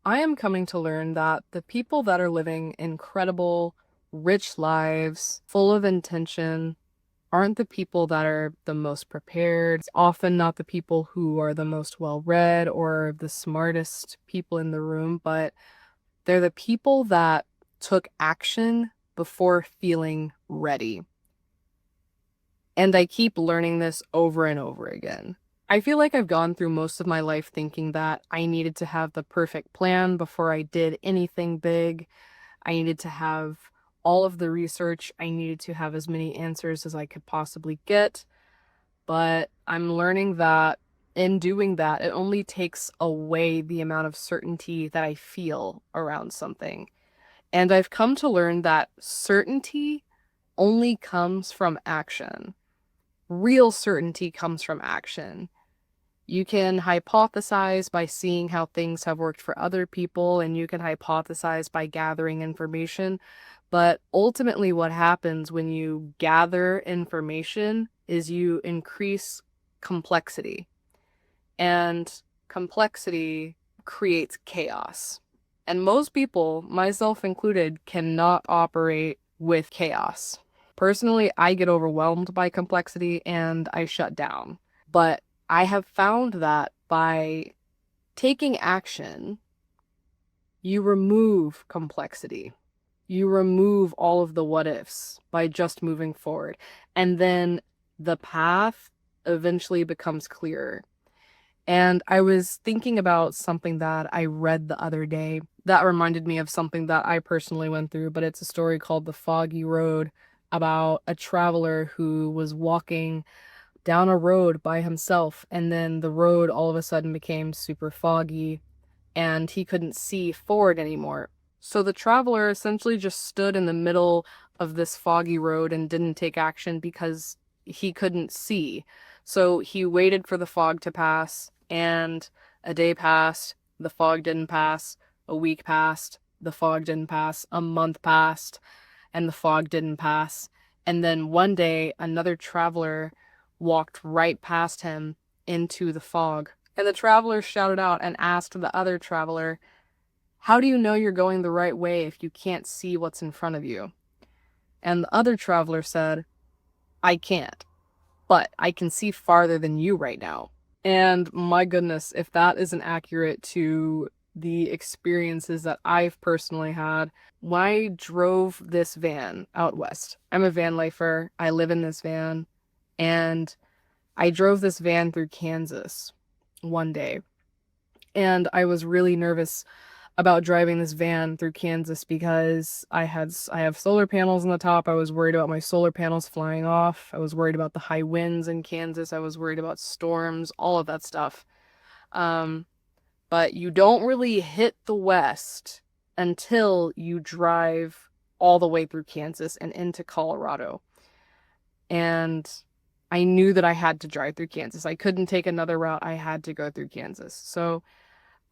I am coming to learn that the people that are living incredible, rich lives, full of intention, aren't the people that are the most prepared. It's often not the people who are the most well-read or the smartest people in the room, but they're the people that took action before feeling ready. And I keep learning this over and over again. I feel like I've gone through most of my life thinking that I needed to have the perfect plan before I did anything big. I needed to have all of the research. I needed to have as many answers as I could possibly get. But I'm learning that in doing that, it only takes away the amount of certainty that I feel around something. And I've come to learn that certainty only comes from action. Real certainty comes from action. You can hypothesize by seeing how things have worked for other people, and you can hypothesize by gathering information. But ultimately, what happens when you gather information is you increase complexity. And complexity creates chaos. And most people, myself included, cannot operate with chaos. Personally, I get overwhelmed by complexity and I shut down. But I have found that by taking action, you remove complexity. You remove all of the what ifs by just moving forward. And then the path eventually becomes clearer. And I was thinking about something that I read the other day that reminded me of something that I personally went through, but it's a story called The Foggy Road about a traveler who was walking down a road by himself, and then the road all of a sudden became super foggy and he couldn't see forward anymore. So the traveler essentially just stood in the middle of this foggy road and didn't take action because he couldn't see. So he waited for the fog to pass, and a day passed, the fog didn't pass, a week passed, the fog didn't pass, a month passed, and the fog didn't pass. And then one day, another traveler walked right past him into the fog. And the traveler shouted out and asked the other traveler, "How do you know you're going the right way if you can't see what's in front of you?" And the other traveler said, "I can't, but I can see farther than you right now." And my goodness, if that isn't accurate to the experiences that I've personally had, when I drove this van out west. I'm a van lifer. I live in this van, and I drove this van through Kansas one day. And I was really nervous about driving this van through Kansas because I have solar panels on the top. I was worried about my solar panels flying off. I was worried about the high winds in Kansas. I was worried about storms, all of that stuff. Um, but you don't really hit the West until you drive all the way through Kansas and into Colorado. And I knew that I had to drive through Kansas. I couldn't take another route. I had to go through Kansas. So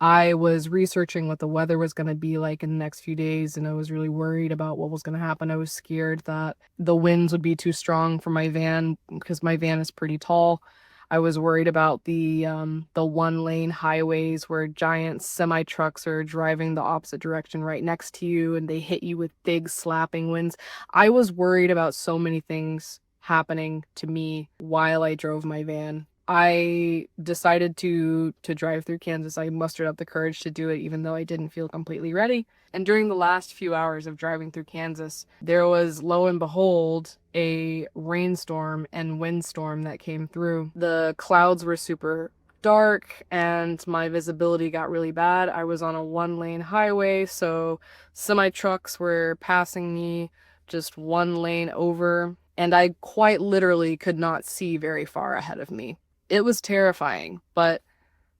I was researching what the weather was going to be like in the next few days, and I was really worried about what was going to happen. I was scared that the winds would be too strong for my van because my van is pretty tall. I was worried about the one lane highways where giant semi trucks are driving the opposite direction right next to you and they hit you with big slapping winds. I was worried about so many things happening to me while I drove my van. I decided to drive through Kansas. I mustered up the courage to do it even though I didn't feel completely ready. And during the last few hours of driving through Kansas, there was, lo and behold, a rainstorm and windstorm that came through. The clouds were super dark and my visibility got really bad. I was on a one lane highway, so semi trucks were passing me just one lane over, and I quite literally could not see very far ahead of me. It was terrifying, but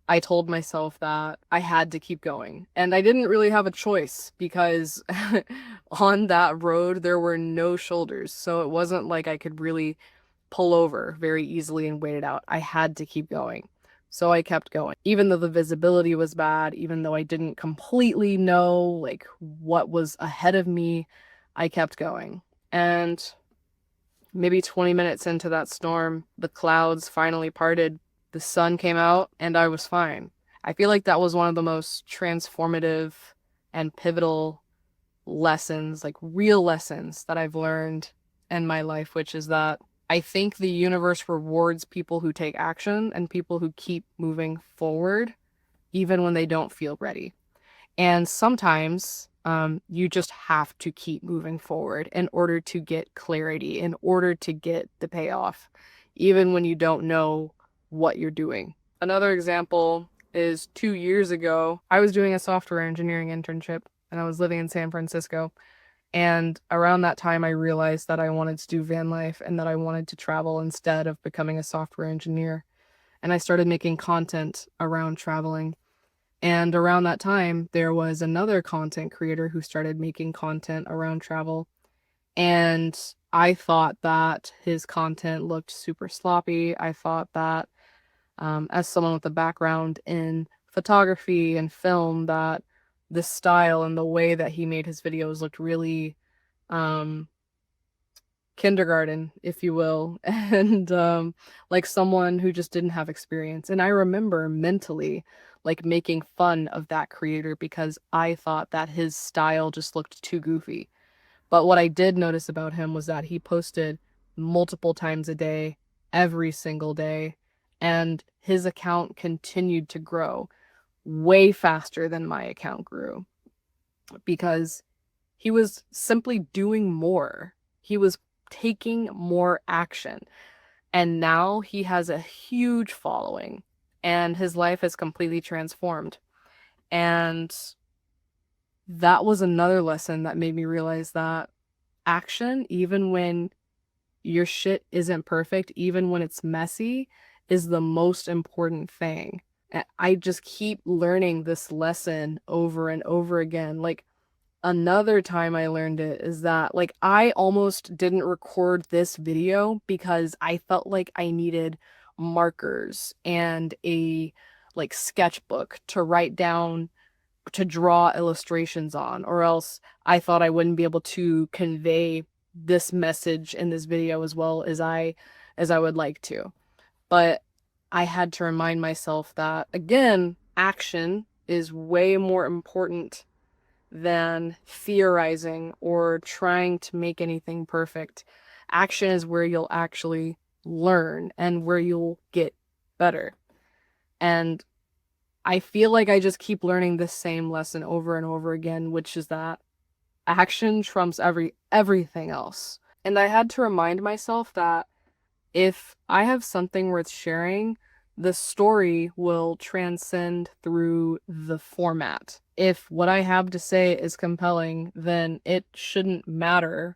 I told myself that I had to keep going. And I didn't really have a choice because on that road there were no shoulders. So it wasn't like I could really pull over very easily and wait it out. I had to keep going. So I kept going. Even though the visibility was bad, even though I didn't completely know like what was ahead of me, I kept going. And maybe 20 minutes into that storm, the clouds finally parted, the sun came out, and I was fine. I feel like that was one of the most transformative and pivotal lessons, like real lessons that I've learned in my life, which is that I think the universe rewards people who take action and people who keep moving forward, even when they don't feel ready. And sometimes you just have to keep moving forward in order to get clarity, in order to get the payoff, even when you don't know what you're doing. Another example is 2 years ago, I was doing a software engineering internship and I was living in San Francisco. And around that time, I realized that I wanted to do van life and that I wanted to travel instead of becoming a software engineer. And I started making content around traveling. And around that time, there was another content creator who started making content around travel. And I thought that his content looked super sloppy. I thought that, as someone with a background in photography and film, that the style and the way that he made his videos looked really um, kindergarten, if you will, and like someone who just didn't have experience. And I remember mentally like making fun of that creator because I thought that his style just looked too goofy. But what I did notice about him was that he posted multiple times a day, every single day, and his account continued to grow way faster than my account grew because he was simply doing more. He was taking more action. And now he has a huge following and his life has completely transformed. And that was another lesson that made me realize that action, even when your shit isn't perfect, even when it's messy, is the most important thing. And I just keep learning this lesson over and over again. Like, another time I learned it is that, like, I almost didn't record this video because I felt like I needed markers and a, like, sketchbook to write down, to draw illustrations on, or else I thought I wouldn't be able to convey this message in this video as well as I would like to. But I had to remind myself that, again, action is way more important than theorizing or trying to make anything perfect. Action is where you'll actually learn and where you'll get better. And I feel like I just keep learning the same lesson over and over again, which is that action trumps everything else. And I had to remind myself that if I have something worth sharing, the story will transcend through the format. If what I have to say is compelling, then it shouldn't matter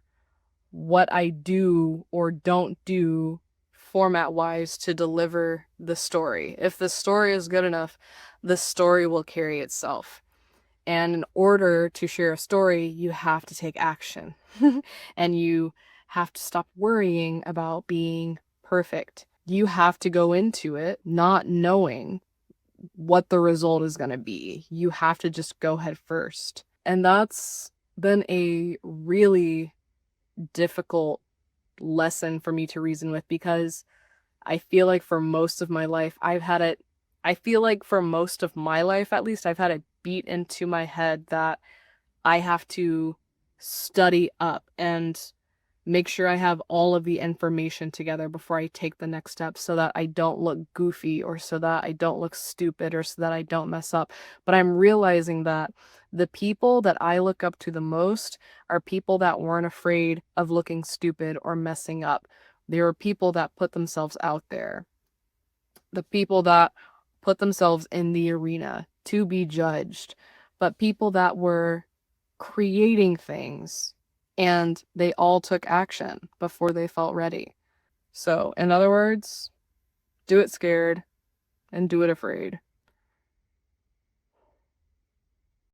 what I do or don't do format wise to deliver the story. If the story is good enough, the story will carry itself. And in order to share a story, you have to take action. And you have to stop worrying about being perfect. You have to go into it not knowing what the result is going to be. You have to just go head first. And that's been a really difficult lesson for me to reason with because I feel like for most of my life, I feel like for most of my life, at least, I've had it beat into my head that I have to study up and make sure I have all of the information together before I take the next step so that I don't look goofy or so that I don't look stupid or so that I don't mess up. But I'm realizing that the people that I look up to the most are people that weren't afraid of looking stupid or messing up. They were people that put themselves out there. The people that put themselves in the arena to be judged, but people that were creating things and they all took action before they felt ready. So, in other words, do it scared and do it afraid.